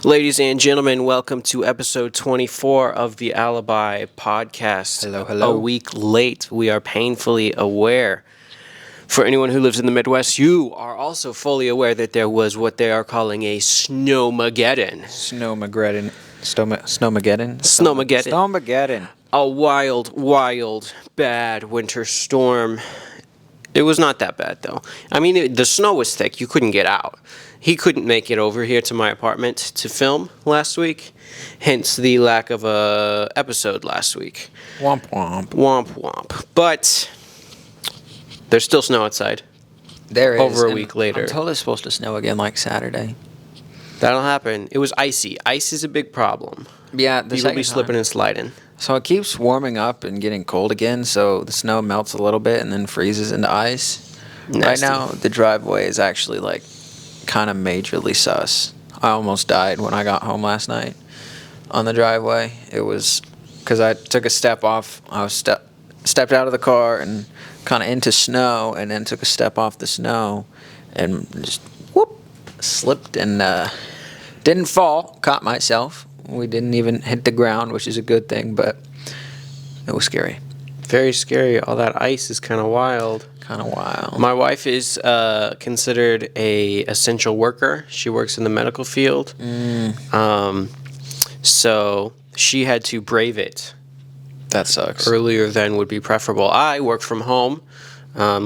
Ladies and gentlemen, welcome to episode 24 of the Alibi podcast. Hello, hello. A week late, we are painfully aware. For anyone who lives in the Midwest, you are also fully aware that there was what they are calling a Snowmaggedon. Snowmaggedon. A wild, bad winter storm. It was not that bad, though. I mean, the snow was thick. You couldn't get out. He couldn't make it over here to my apartment to film last week, hence the lack of a episode last week. Womp womp. Womp womp. But there's still snow outside. There is. Over a week later. I'm told it's supposed to snow again like Saturday. That'll happen. It was icy. Ice is a big problem. Yeah, People be slipping and sliding. So it keeps warming up and getting cold again, so the snow melts a little bit and then freezes into ice. Nasty. Right now, the driveway is actually like kind of majorly sus. I almost died when I got home last night on the driveway. It was because I took a step off. I was stepped out of the car and kind of into snow, and then took a step off the snow and just slipped and didn't fall. Caught myself. We didn't even hit the ground, which is a good thing, but it was scary. Very scary. All that ice is kind of wild. My wife is considered a essential worker. She works in the medical field. So she had to brave it. That sucks. Earlier than would be preferable. I work from home,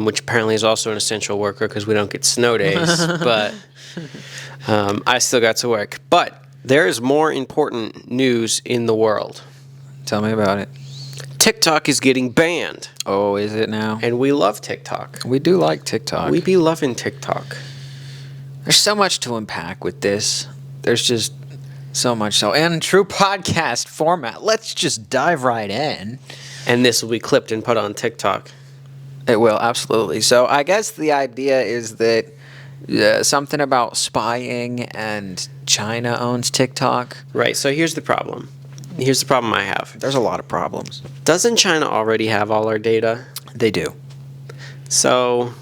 which apparently is also an essential worker because we don't get snow days. But I still got to work. But there is more important news in the world. Tell me about it. TikTok is getting banned. Oh, is it now? And we love TikTok. We do like TikTok. We be loving TikTok. There's so much to unpack with this. There's just so much. So, in true podcast format, let's just dive right in. And this will be clipped and put on TikTok. It will, absolutely. So, I guess the idea is that something about spying and China owns TikTok. Right, so here's the problem. Here's the problem I have. There's a lot of problems. Doesn't China already have all our data? They do. So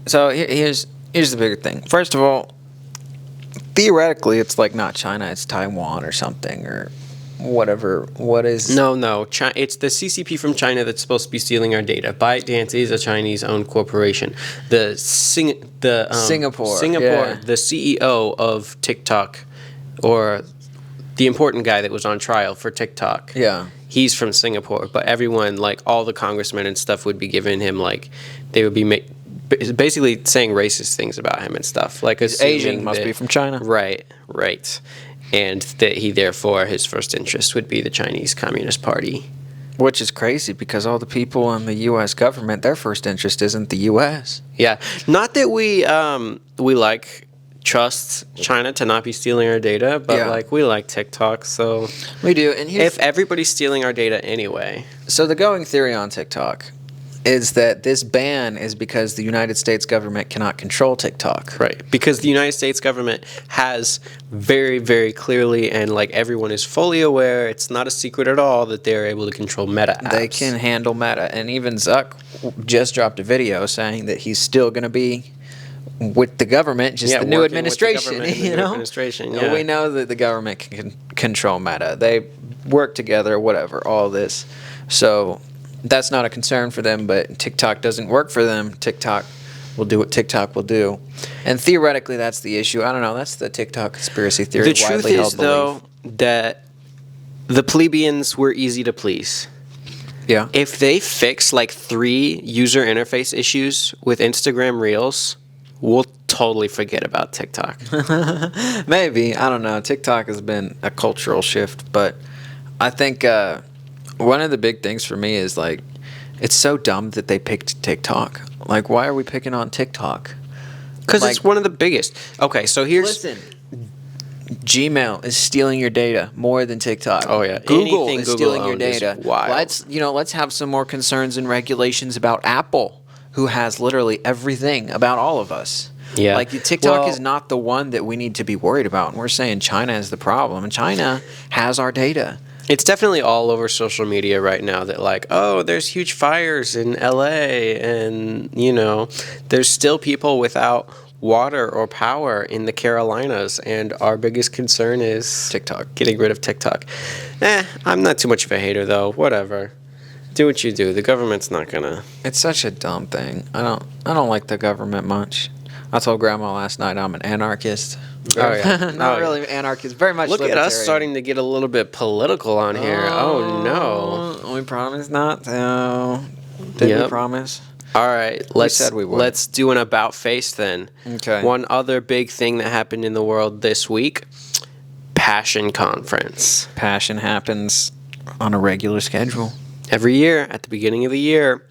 here's the bigger thing. First of all, theoretically, it's like not China, it's Taiwan or something or whatever. What is? No. It's the CCP from China that's supposed to be stealing our data. ByteDance is a Chinese-owned corporation. Singapore. Yeah. The CEO of TikTok, or the important guy that was on trial for TikTok. Yeah. He's from Singapore, but everyone, like all the congressmen and stuff, would be giving him, like, they would be basically saying racist things about him and stuff. Like, Asian must be from China. Right. And that he, therefore, his first interest would be the Chinese Communist Party. Which is crazy because all the people in the U.S. government, their first interest isn't the U.S. Yeah. Not that we trust China to not be stealing our data, but we like TikTok, so we do. And if everybody's stealing our data anyway. So the going theory on TikTok is that this ban is because the United States government cannot control TikTok. Right. Because the United States government has very, very clearly, and like everyone is fully aware, it's not a secret at all that they're able to control Meta apps. They can handle Meta. And even Zuck just dropped a video saying that he's still going to be with the government, just the new administration. We know that the government can control Meta. They work together, whatever, all this. So that's not a concern for them, but TikTok doesn't work for them. TikTok will do what TikTok will do. And theoretically, that's the issue. I don't know. That's the TikTok conspiracy theory. The truth is, though, that the plebeians were easy to please. Yeah. If they fix like 3 user interface issues with Instagram Reels, we'll totally forget about TikTok. Maybe. I don't know. TikTok has been a cultural shift, but I think one of the big things for me is like it's so dumb that they picked TikTok. Like, why are we picking on TikTok? Because it's one of the biggest. Okay, so here's... Listen. Gmail is stealing your data more than TikTok. Oh, yeah. Google is stealing your data. Wild. Let's have some more concerns and regulations about Apple, who has literally everything about all of us. Yeah. Like, TikTok is not the one that we need to be worried about. And we're saying China is the problem. And China has our data. It's definitely all over social media right now that, like, oh, there's huge fires in LA. And, there's still people without water or power in the Carolinas, and our biggest concern is TikTok. getting rid of TikTok. I'm not too much of a hater though. Whatever. Do what you do. The government's not gonna. It's such a dumb thing. I don't like the government much. I told Grandma last night I'm an anarchist. Oh, yeah. Not Oh, really anarchist. Very much Look at us libertarian. starting to get a little bit political on here. Oh no. We promise not to. Did we Yep. promise? All right, let's said we would. let's do an about face then. Okay. One other big thing that happened in the world this week: Passion Conference. Passion happens on a regular schedule. Every year at the beginning of the year,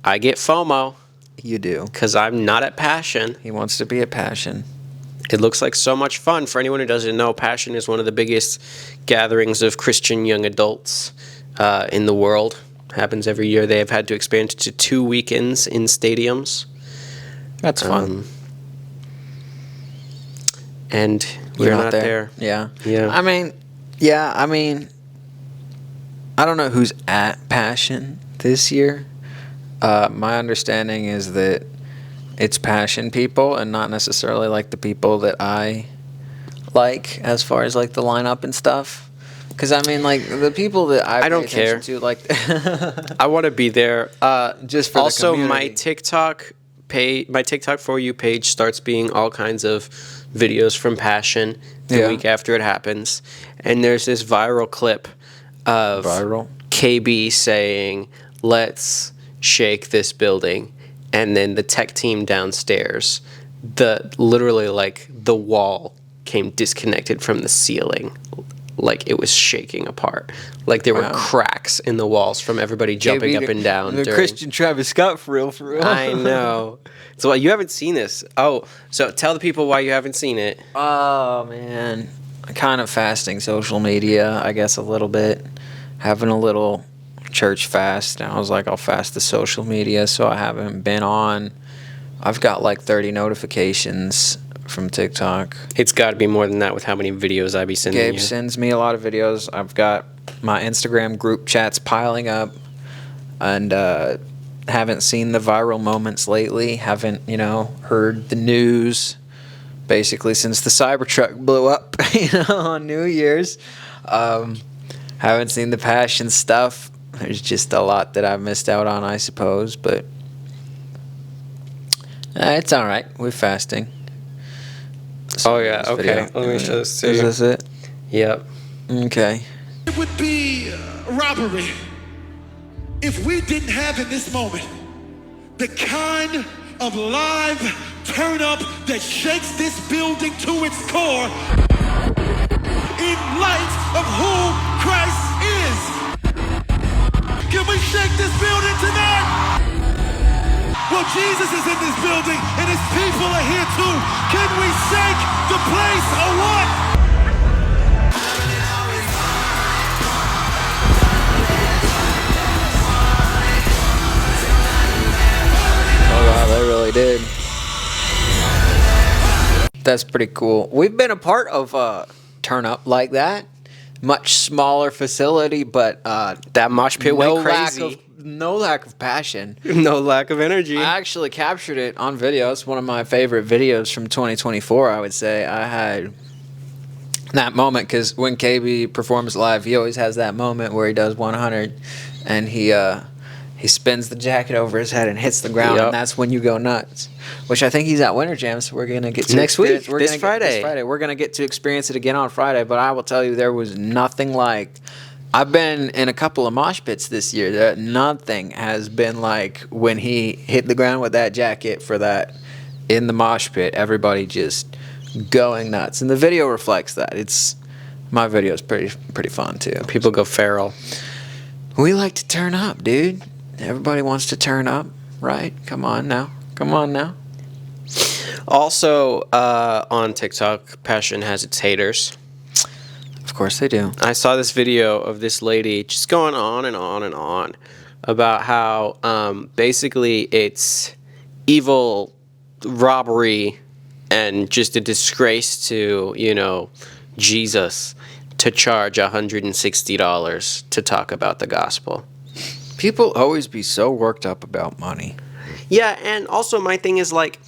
I get FOMO You do. because I'm not at Passion. He wants to be a Passion. It looks like so much fun. For anyone who doesn't know, Passion is one of the biggest gatherings of Christian young adults in the world. Happens every year. They have had to expand to 2 weekends in stadiums. That's fun. And we're You're not there. Yeah. Yeah. I mean, I don't know who's at Passion this year. My understanding is that it's Passion people and not necessarily like the people that I like as far as like the lineup and stuff. Because I mean, like the people that I don't pay attention care. to, like I want to be there. Just for the also, my community. TikTok For You page starts being all kinds of videos from Passion the Yeah. week after it happens. And there's this viral clip of Viral? KB saying, "Let's shake this building." And then the tech team downstairs, literally like the wall came disconnected from the ceiling. Like it was shaking apart. Like there were Wow. cracks in the walls from everybody jumping up and down. The during- Christian Travis Scott for real. I know. So you haven't seen this. Oh, so tell the people why you haven't seen it. Oh man, kind of fasting social media, I guess a little bit. Having a little church fast, and I was like, I'll fast the social media, so I haven't been on. I've got like 30 notifications from TikTok. It's got to be more than that with how many videos I be sending Gabe you. sends me a lot of videos. I've got my Instagram group chats piling up, and haven't seen the viral moments lately. Haven't heard the news basically since the Cybertruck blew up on New Year's. Haven't seen the Passion stuff. There's just a lot that I've missed out on, I suppose, but it's all right. We're fasting. Oh yeah, This okay. video. Let me show this to Is you. this it? Yep. Okay. It would be robbery if we didn't have in this moment the kind of live turn up that shakes this building to its core in light of who Christ is. Can we shake this building tonight? Well, Jesus is in this building and his people are here too. Can we shake the place or what? Oh wow, they really did. That's pretty cool. We've been a part of a turn up like that. Much smaller facility, but That mosh pit went crazy. no lack of passion. No lack of energy. I actually captured it on video. It's one of my favorite videos from 2024, I would say. I had that moment because when KB performs live, he always has that moment where he does 100 and he spins the jacket over his head and hits the ground, Yep. and that's when you go nuts. Which I think he's at Winter Jam, so we're gonna get to Next week, experience- we're this gonna get- Friday. This Friday, we're gonna get to experience it again on Friday. But I will tell you, there was nothing like. I've been in a couple of mosh pits this year. That nothing has been like when he hit the ground with that jacket for that in the mosh pit. Everybody just going nuts, and the video reflects that. My video is pretty fun too. People go feral. We like to turn up, dude. Everybody wants to turn up, right? Come on now. Also, on TikTok, Passion has its haters. Of course they do. I saw this video of this lady just going on and on and on about how basically it's evil robbery and just a disgrace to, Jesus to charge $160 to talk about the gospel. People always be so worked up about money. Yeah, and also my thing is like,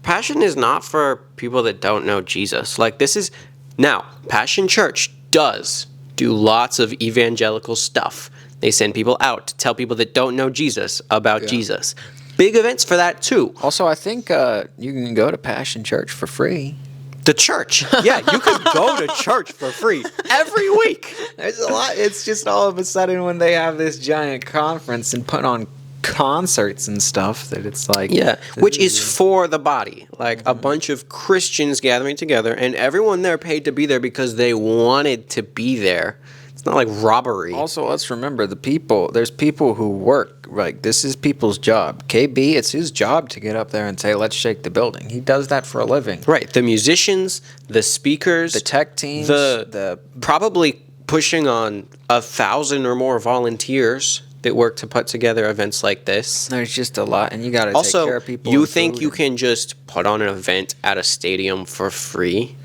Passion is not for people that don't know Jesus. Like, this is... Now, Passion Church does do lots of evangelical stuff. They send people out to tell people that don't know Jesus about Jesus. Big events for that, too. Also, I think you can go to Passion Church for free. The church. Yeah, you could go to church for free every week. There's a lot. It's just all of a sudden when they have this giant conference and put on concerts and stuff that it's like... Yeah, which is for the body. Like a bunch of Christians gathering together, and everyone there paid to be there because they wanted to be there. It's not like robbery. Also, let's remember there's people who work, like this is people's job. KB, it's his job to get up there and say, let's shake the building. He does that for a living. Right, the musicians, the speakers, The tech teams, the probably pushing on 1,000 or more volunteers that work to put together events like this. There's just a lot, and you got to take Also, care of people. you and think food. you can just put on an event at a stadium for free?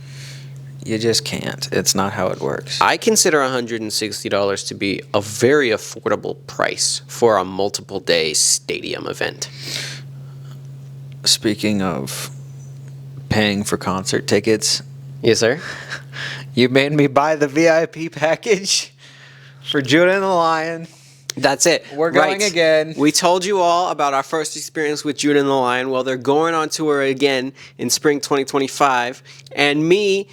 You just can't. It's not how it works. I consider $160 to be a very affordable price for a multiple day stadium event. Speaking of paying for concert tickets, Yes, sir. you made me buy the VIP package for Judah and the Lion. That's it. We're going again. We told you all about our first experience with Judah and the Lion. Well, they're going on tour again in spring 2025. And me,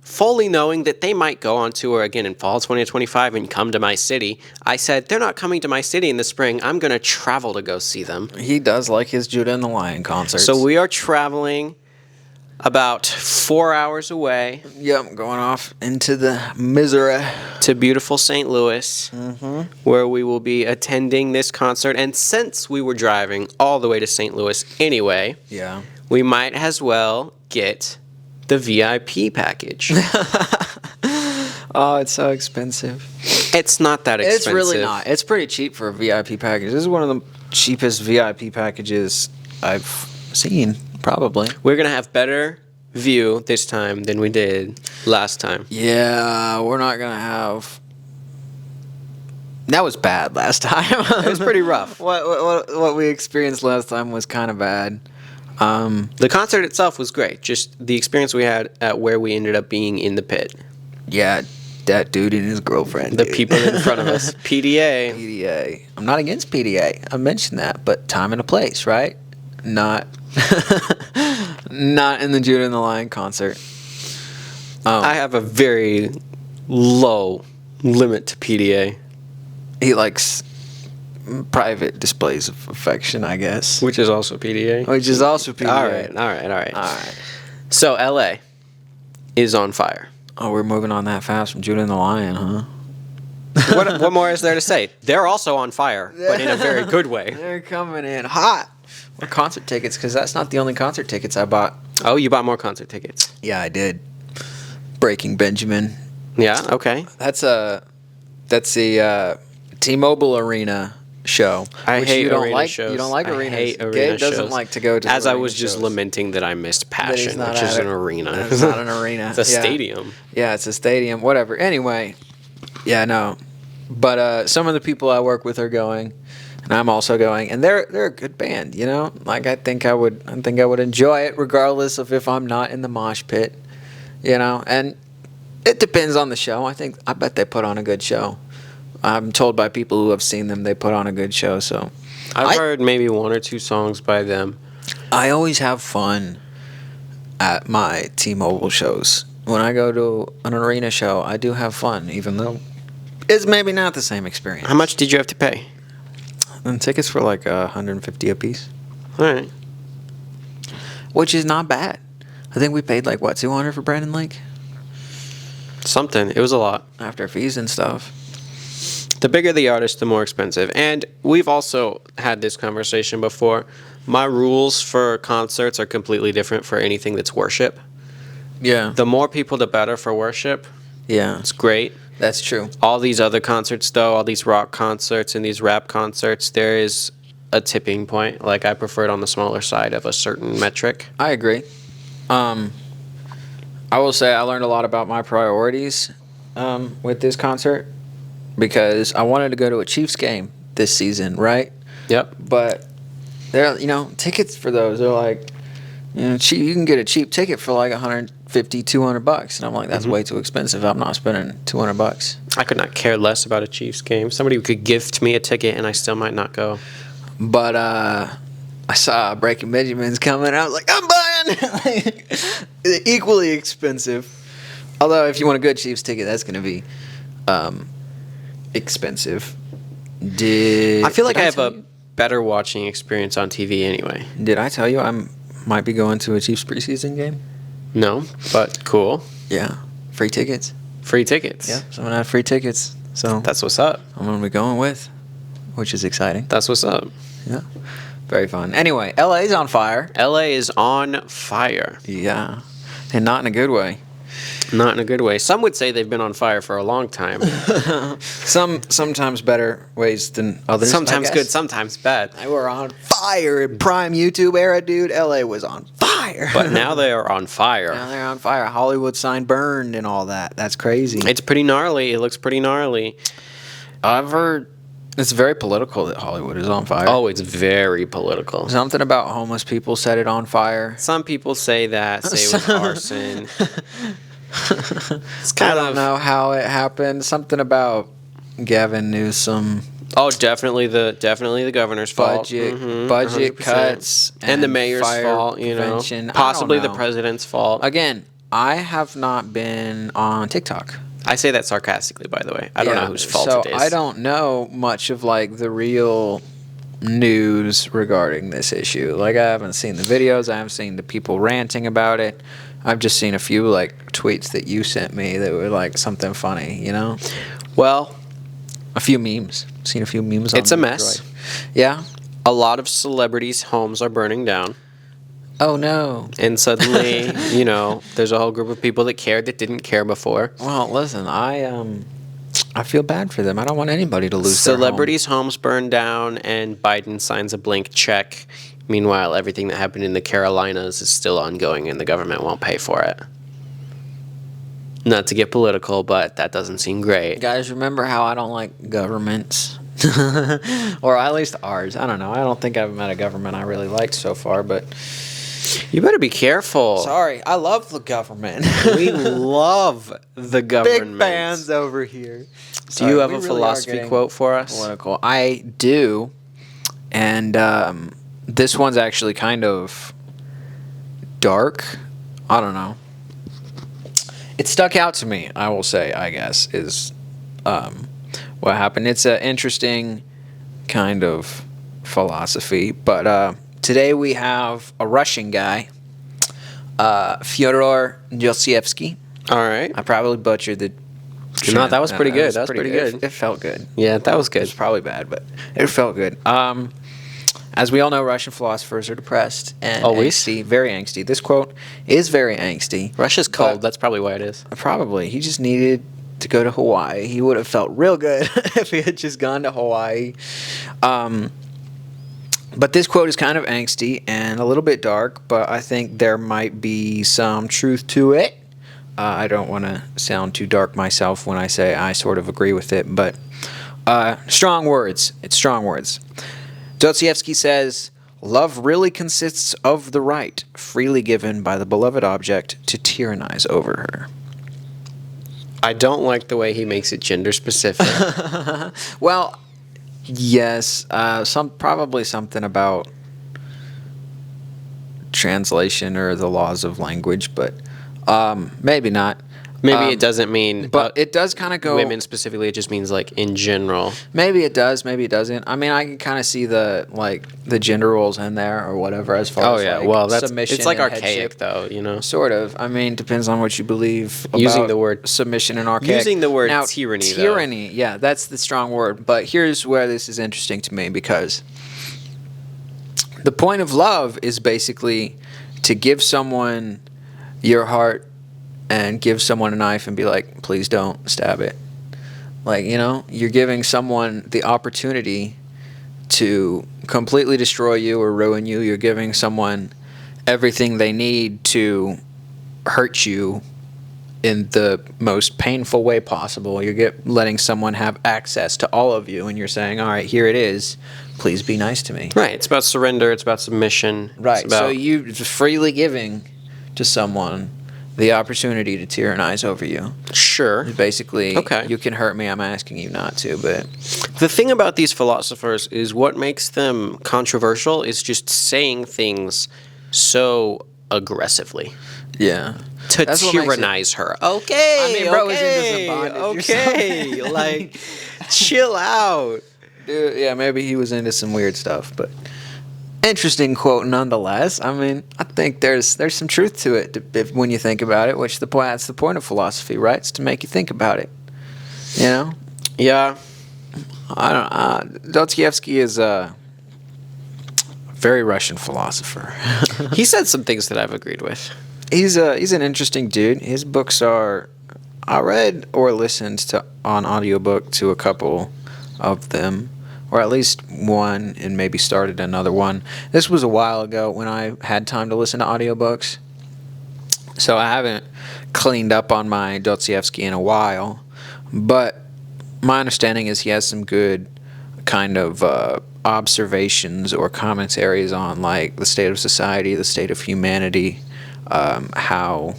fully knowing that they might go on tour again in fall 2025 and come to my city, I said, they're not coming to my city in the spring. I'm going to travel to go see them. He does like his Judah and the Lion concerts. So we are traveling about 4 hours away Yep, going off into the Missouri. to beautiful St. Louis, where we will be attending this concert. And since we were driving all the way to St. Louis anyway, Yeah. we might as well get the VIP package. Oh, it's so expensive. It's not that expensive. It's really not. It's pretty cheap for a VIP package. This is one of the cheapest VIP packages I've seen, probably. We're going to have better view this time than we did last time. Yeah, we're not going to have... That was bad last time. It was pretty rough. What we experienced last time was kind of bad. The concert itself was great. Just the experience we had at where we ended up being in the pit. Yeah, that dude and his girlfriend. The dude. people in front of us. PDA. PDA. I'm not against PDA. I mentioned that, but time and a place, right? Not not in the Judah and the Lion concert. I have a very low limit to PDA. He likes private displays of affection, I guess. Which is also PDA. Which is also PDA. All right. All right. So LA is on fire. Oh, we're moving on that fast from Judah and the Lion, huh? What more is there to say? They're also on fire, but in a very good way. They're coming in hot. Or concert tickets, because that's not the only concert tickets I bought. Oh, you bought more concert tickets. Yeah, I did. Breaking Benjamin. Yeah, okay. That's the T-Mobile Arena show. I which hate you don't arena like, shows. You don't like I arenas. hate arena Gabe doesn't shows. like to go to As I arena was just shows. lamenting that I missed That he's Passion, not which is at an it. arena. It's not an arena. It's a Yeah. stadium. Yeah, it's a stadium. Whatever. Anyway, yeah, no. But some of the people I work with are going, and I'm also going, and they're a good band. Like I think I would enjoy it regardless of if I'm not in the mosh pit. And it depends on the show. I bet they put on a good show. I'm told by people who have seen them they put on a good show. So I've heard maybe one or two songs by them. I always have fun at my T-Mobile shows. When I go to an arena show, I do have fun, even though it's maybe not the same experience. How much did you have to pay? And tickets were like $150 a piece, All right. which is not bad. I think we paid like what, $200 for Brandon Lake Something. It was a lot. after fees and stuff. The bigger the artist, the more expensive. And we've also had this conversation before. My rules for concerts are completely different for anything that's worship. Yeah, The more people, the better for worship. yeah, It's great. that's true. All these other concerts, though, all these rock concerts and these rap concerts, there is a tipping point. Like, I prefer it on the smaller side of a certain metric. I agree. I will say I learned a lot about my priorities with this concert because I wanted to go to a Chiefs game this season, right? Yep. But tickets for those are like You can get a cheap ticket for like $150, $200, and I'm like, that's way too expensive. I'm not spending $200. I could not care less about a Chiefs game. Somebody could gift me a ticket, and I still might not go. But I saw Breaking Benjamin's coming. I was like, I'm buying. Equally expensive. Although, if you want a good Chiefs ticket, that's going to be expensive. I feel like I have a better watching experience on TV anyway. Did I tell you I might be going to a Chiefs preseason game? No, but cool. Yeah. Free tickets. Free tickets. Yeah, so I'm going to have free tickets. So That's what's up. I'm going to be going with, which is exciting. That's what's up. Yeah. Very fun. Anyway, LA's on fire. LA is on fire. Yeah. And not in a good way. Not in a good way. Some would say they've been on fire for a long time. Sometimes better ways than others. Sometimes I good, guess. sometimes bad. They were on fire in prime YouTube era, dude. LA was on fire. But now they are on fire. Now they're on fire. Hollywood sign burned and all that. That's crazy. It's pretty gnarly. It looks pretty gnarly. I've heard it's very political that Hollywood is on fire. Oh, it's very political. Something about homeless people set it on fire. Some people say that, say it was arson. It's I kind don't of know how it happened. Something about Gavin Newsom. Oh, definitely the governor's fault. Budget 100%. cuts and the mayor's fire fault. prevention. I Possibly don't the know. president's fault. Again, I have not been on TikTok. I say that sarcastically, by the way. I don't know whose fault so it is. I don't know much of like the real news regarding this issue. Like I haven't seen the videos. I haven't seen the people ranting about it. I've just seen a few like tweets that you sent me that were like something funny, you know? Well, A few memes. Seen a few memes. It's on a mess. Droid. Yeah. a lot of celebrities' homes are burning down. Oh no. And suddenly, there's a whole group of people that cared that didn't care before. Well, listen, I feel bad for them. I don't want anybody to lose Celebrities' homes burn down, and Biden signs a blank check. Meanwhile, everything that happened in the Carolinas is still ongoing, and the government won't pay for it. Not to get political, but that doesn't seem great. Guys, remember how I don't like governments? Or at least ours. I don't know. I don't think I've met a government I really liked so far, but... You better be careful. Sorry, I love the government. We love the government. Big fans over here. Do you have a philosophy quote for us? Political. I do. And this one's actually kind of dark. I don't know. It stuck out to me, I will say, I guess, is what happened. It's an interesting kind of philosophy. But today we have a Russian guy, Fyodor Dostoevsky. All right. I probably butchered the... No, that was pretty good. That was pretty good. It felt good. Yeah, that was It good. was probably bad, but it felt good. As we all know, Russian philosophers are depressed and Always. angsty, very angsty. This quote is very angsty. Russia's cold. But- That's probably why it is. Probably. He just needed to go to Hawaii. He would have felt real good if he had just gone to Hawaii. But this quote is kind of angsty and a little bit dark, but I think there might be some truth to it. I don't want to sound too dark myself when I say I sort of agree with it, but strong words. It's strong words. Dostoevsky says, "Love really consists of the right, freely given by the beloved object, to tyrannize over her." I don't like the way he makes it gender specific. Well, yes, probably something about translation or the laws of language, but maybe not. Maybe it doesn't mean But it does kind of go... women specifically. It just means like in general. Maybe it does, maybe it doesn't. I mean, I can kind of see the gender roles in there or whatever as far Oh as yeah, like, well that's submission it's like and archaic headship. though, Sort of. I mean, depends on what you believe about Using the word- submission and archaic. Using the word now, tyranny, though. Tyranny, yeah, that's the strong word. But here's where this is interesting to me, because the point of love is basically to give someone your heart and give someone a knife and be like, please don't stab it. Like, you're giving someone the opportunity to completely destroy you or ruin you. You're giving someone everything they need to hurt you in the most painful way possible. You're letting someone have access to all of you, and you're saying, all right, here it is. Please be nice to me. Right. It's about surrender. It's about submission. Right. It's about, So you freely giving to someone the opportunity to tyrannize over you. sure. Basically, Okay. you can hurt me. I'm asking you not to, but The thing about these philosophers is what makes them controversial is just saying things so aggressively. yeah. To That's what makes it- tyrannize her. Okay. I mean, bro was into some bondage or Okay. something. Like, chill out. Dude, yeah, maybe he was into some weird stuff, but interesting quote nonetheless. I mean, I think there's some truth to it when you think about it, which that's the point of philosophy, right? It's to make you think about it. You know? Yeah. I don't Dostoevsky is a very Russian philosopher. He said some things that I've agreed with. He's an interesting dude. His books are I read or listened to on audiobook to a couple of them, or at least one, and maybe started another one. This was a while ago when I had time to listen to audiobooks, so I haven't cleaned up on my Dostoevsky in a while, but my understanding is he has some good kind of observations or commentaries on like the state of society, the state of humanity, how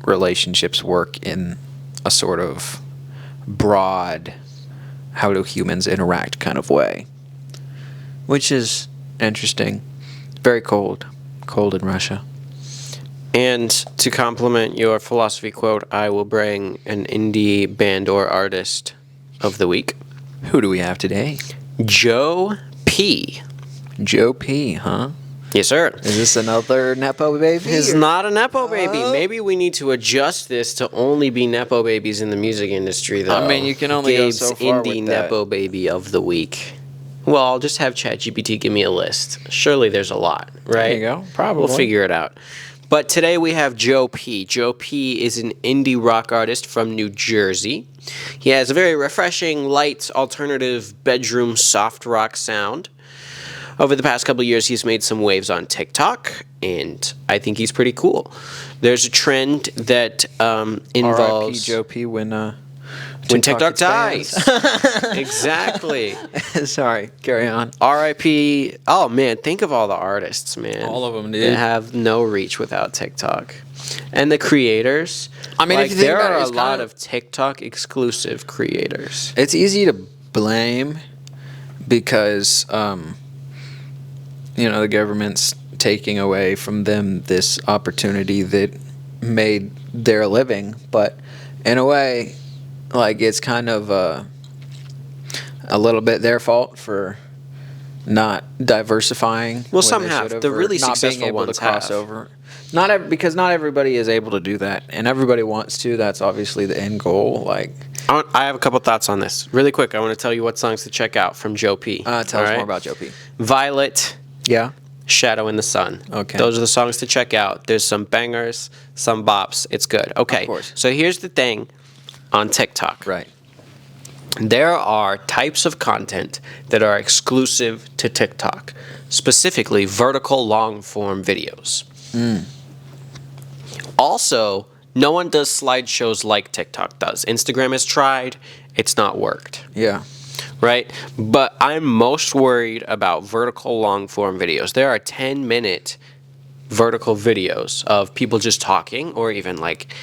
relationships work in a sort of broad how do humans interact kind of way, which is interesting. Very cold in Russia. And to complement your philosophy quote, I will bring an indie band or artist of the week. Who do we have today? Joe P. Joe P, huh? Yes, sir. Is this another Nepo baby? It's or- not a Nepo baby. Oh. Maybe we need to adjust this to only be Nepo babies in the music industry, though. I mean, you can only go Gabe's so far indie with that. Nepo baby of the week. Well, I'll just have ChatGPT give me a list. Surely there's a lot, right? There you go. Probably. We'll figure it out. But today we have Joe P. Joe P is an indie rock artist from New Jersey. He has a very refreshing, light, alternative bedroom soft rock sound. Over the past couple of years, he's made some waves on TikTok, and I think he's pretty cool. There's a trend that R.I.P. involves Joe P. when TikTok dies. expands. Exactly. Sorry, carry on. R.I.P. Oh man, think of all the artists, man. All of 'em, dude. That have no reach without TikTok, and the creators. I mean, if like, you think there about it, are a it's lot kind of TikTok exclusive creators. It's easy to blame because, the government's taking away from them this opportunity that made their living. But in a way, like, it's kind of a little bit their fault for not diversifying. Well, when some they have. should've, The or really not successful being able ones to cross have. over. Because not everybody is able to do that, and everybody wants to. That's obviously the end goal. Like, I have a couple thoughts on this. Really quick, I want to tell you what songs to check out from Joe P. tell us All right? more about Joe P. Violet, Yeah. Shadow in the Sun. Okay. Those are the songs to check out. There's some bangers, some bops. It's good. Okay. Of course. So here's the thing on TikTok. Right. There are types of content that are exclusive to TikTok, specifically vertical long form videos. Also, no one does slideshows like TikTok does. Instagram has tried, it's not worked. Yeah. Right? But I'm most worried about vertical long form videos. There are 10-minute vertical videos of people just talking, or even like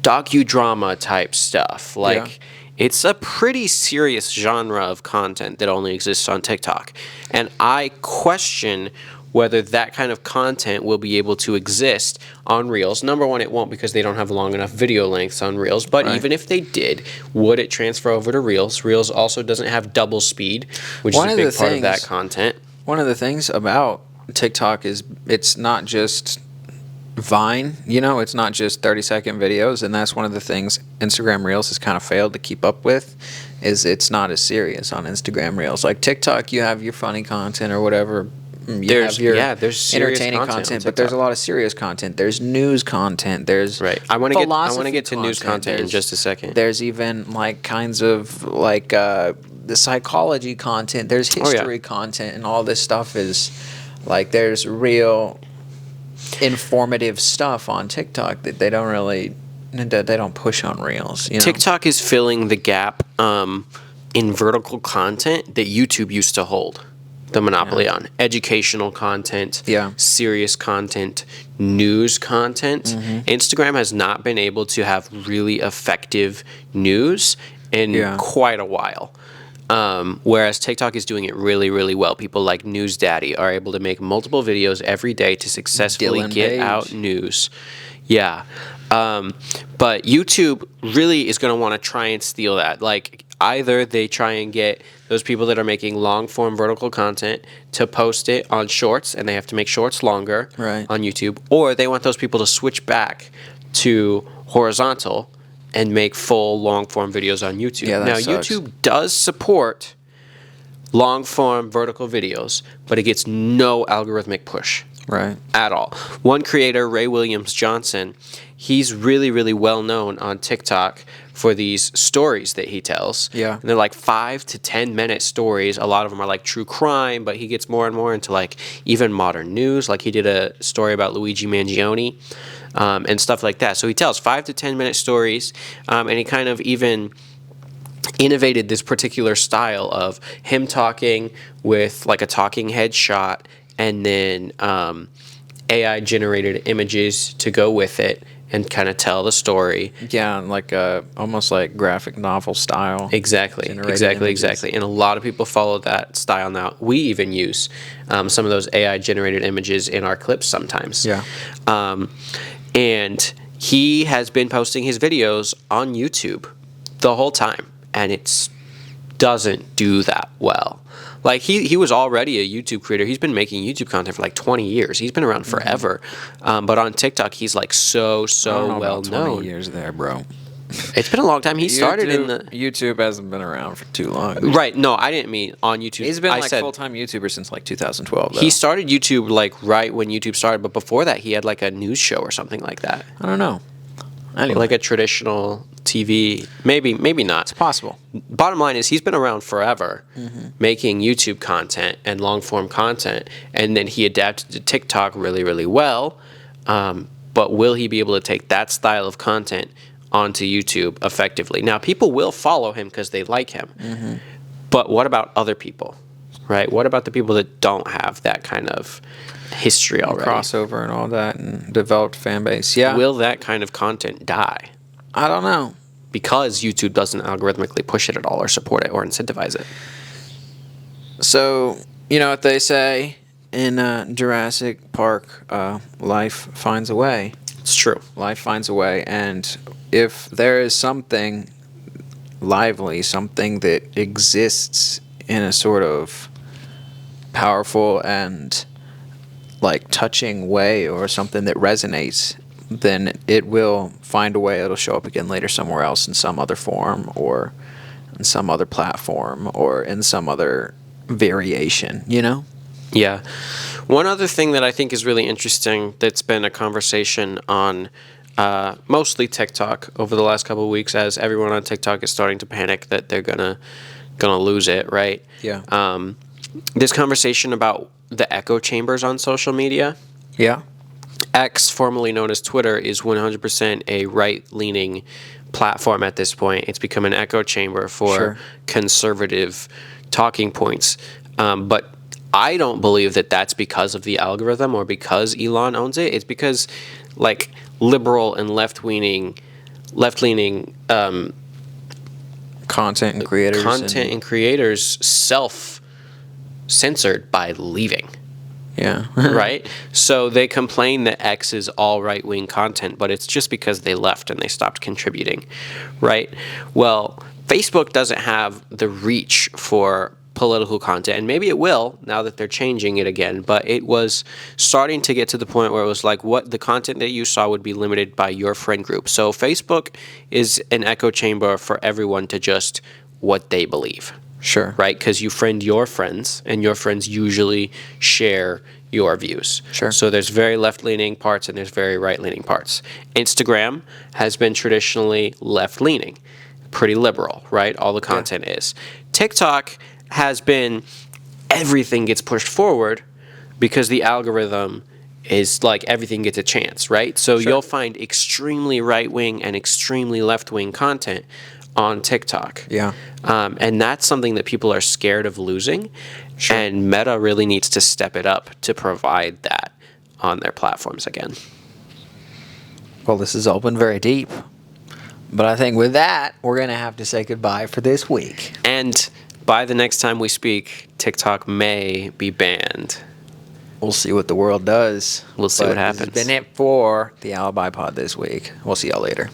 docudrama type stuff. Like, Yeah. it's a pretty serious genre of content that only exists on TikTok. And I question whether that kind of content will be able to exist on Reels. Number one, it won't, because they don't have long enough video lengths on Reels. But Right. even if they did, would it transfer over to Reels? Reels also doesn't have double speed, which One is of a the big part of that things- content. One of the things about TikTok is it's not just Vine, it's not just 30-second videos, and that's one of the things Instagram Reels has kind of failed to keep up with, is it's not as serious on Instagram Reels. Like TikTok, you have your funny content or whatever. There's serious entertaining content on content, but there's a TikTok. lot of serious content. There's news content. There's Right. I want to philosophy get to news content in There's- just a second. There's even like kinds of like the psychology content. There's Oh, yeah. history content, and all this stuff is like there's real informative stuff on TikTok that they don't really they don't push on Reels. You know? TikTok is filling the gap in vertical content that YouTube used to hold the monopoly on. Educational content, serious content, news content. Instagram has not been able to have really effective news in quite a while. Whereas TikTok is doing it really, really well. People like News Daddy are able to make multiple videos every day to successfully get out news. Yeah. But YouTube really is going to want to try and steal that. Like, either they try and get those people that are making long-form vertical content to post it on Shorts, and they have to make Shorts longer on YouTube, or they want those people to switch back to horizontal and make full long-form videos on YouTube. Now, sucks. YouTube does support long-form vertical videos, but it gets no algorithmic push. At all. One creator, Ray Williams Johnson, he's really, really well known on TikTok for these stories that he tells. And they're like 5 to 10 minute stories. A lot of them are like true crime, but he gets more and more into like even modern news. Like he did a story about Luigi Mangione and stuff like that. So he tells 5 to 10 minute stories, and he kind of even innovated this particular style of him talking with like a talking head shot, and then AI generated images to go with it and kind of tell the story. Like almost like graphic novel style. Exactly. And a lot of people follow that style now. We even use some of those AI generated images in our clips sometimes. And he has been posting his videos on YouTube the whole time, and it doesn't do that well. Like, he was already a YouTube creator. He's been making YouTube content for like 20 years. He's been around forever. But on TikTok, he's like so well known. 20 years there, bro. It's been a long time. He started in the... YouTube hasn't been around for too long. Right. No, I didn't mean on YouTube. He's been full-time YouTuber since like 2012, though. He started YouTube like right when YouTube started, but before that, he had like a news show or something like that. I don't know. Anyway. Like a traditional TV, maybe not. It's possible. Bottom line is he's been around forever making YouTube content and long-form content, and then he adapted to TikTok really, really well. But will he be able to take that style of content onto YouTube effectively? Now, people will follow him because they like him. But what about other people, right? What about the people that don't have that kind of history already? Crossover and all that and developed fan base. Yeah. Will that kind of content die? I don't know. Because YouTube doesn't algorithmically push it at all or support it or incentivize it. So, you know what they say in Jurassic Park, life finds a way. It's true. Life finds a way. And if there is something lively, something that exists in a sort of powerful and like touching way, or something that resonates, then it will find a way. It'll show up again later somewhere else in some other form, or in some other platform, or in some other variation, you know? Yeah. One other thing that I think is really interesting that's been a conversation on mostly TikTok over the last couple of weeks, as everyone on TikTok is starting to panic that they're gonna lose it, right? Yeah. This conversation about the echo chambers on social media. Yeah. X, formerly known as Twitter, is 100% a right-leaning platform at this point. It's become an echo chamber for conservative talking points. But I don't believe that that's because of the algorithm or because Elon owns it. It's because, like, liberal and left-leaning content and creators self-censored by leaving. Yeah. Right? So they complain that X is all right-wing content, but it's just because they left and they stopped contributing, right? Well, Facebook doesn't have the reach for political content, and maybe it will now that they're changing it again, but it was starting to get to the point where it was like, what the content that you saw would be limited by your friend group. So Facebook is an echo chamber for everyone to just what they believe. Sure. Right? Because you friend your friends, and your friends usually share your views. Sure. So there's very left-leaning parts and there's very right-leaning parts. Instagram has been traditionally left-leaning, pretty liberal, right? All the content is. TikTok has been, everything gets pushed forward because the algorithm is like everything gets a chance, right? So Sure. you'll find extremely right-wing and extremely left-wing content on TikTok. Yeah. And that's something that people are scared of losing. Sure. And Meta really needs to step it up to provide that on their platforms again. Well, this has all been very deep. But I think with that, we're going to have to say goodbye for this week. And by the next time we speak, TikTok may be banned. We'll see what the world does. We'll see what happens. This has been it for the AlibiPod this week. We'll see y'all later.